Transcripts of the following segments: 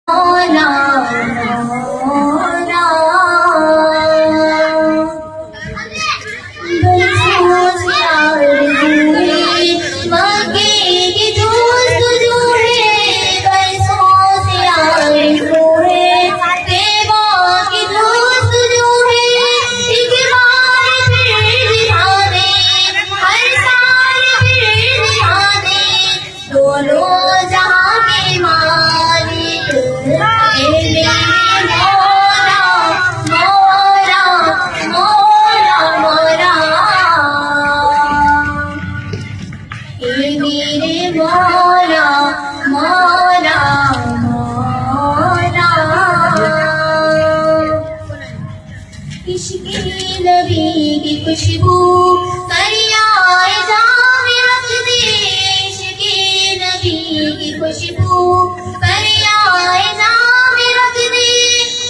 मौला मौला बरसों से आरज़ू मक्के की दोस्त जो है बरसों से आरज़ू है तेबा की दोस्त जो है एक बार फिर दिखा दे हर साल फिर दिखा दे दोनों जहां के मालिक मेरे मौला मौला मौला मौला मेरे मौला मौला मौला इश्क़ नबी की खुशबू करियाए जामे रख दे इश्क़ नबी की खुशबू करियाए जामे रख दे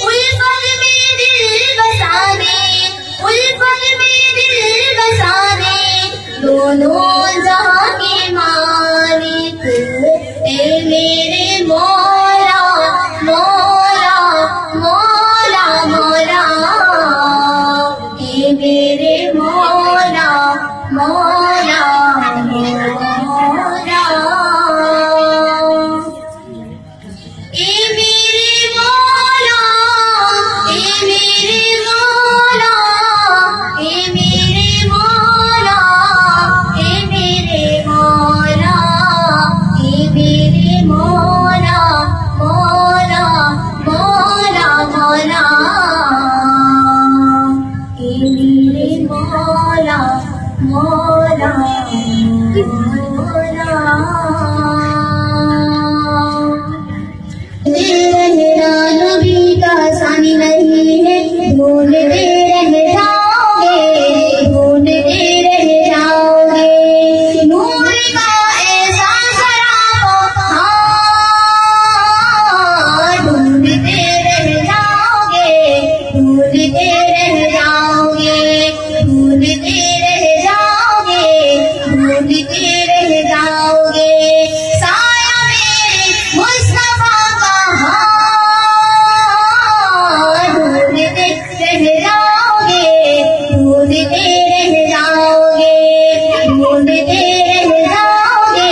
उल्फत में दिल बसा दे उल्फत में दिल बसा दे दोनों जहां के मालिक ए मेरे मौला मौला मौला मौला ए मेरे मौला मौला मौला ए मेरे मौला ए मेरे मौला ए मेरे मौला ए मेरे मौला ए मेरे मौला मौला मौला मौला ए मेरे मौला मौला मौला रहना नबी का सानी नहीं है ढूंढते रह जाओगे ढूंढते रह जाओगे नूर का ऐसा शराब हाँ ढूंढते रह जाओगे ढूंढते रह जाओगे ढूंढते रह जाओगे ढूंढते रह जाओगे साया मेरे मुस्तफा का हाँ ढूंढते रह जाओगे ढूंढते रह जाओगे ढूंढते रह जाओगे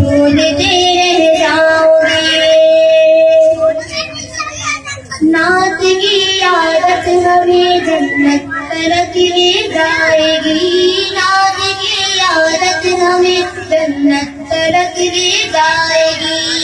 ढूंढते रह जाओगे नात की आदत हमें जन्नत तरफ ले जाएगी नात की आदत हमें जन्नत तरफ ले जाएगी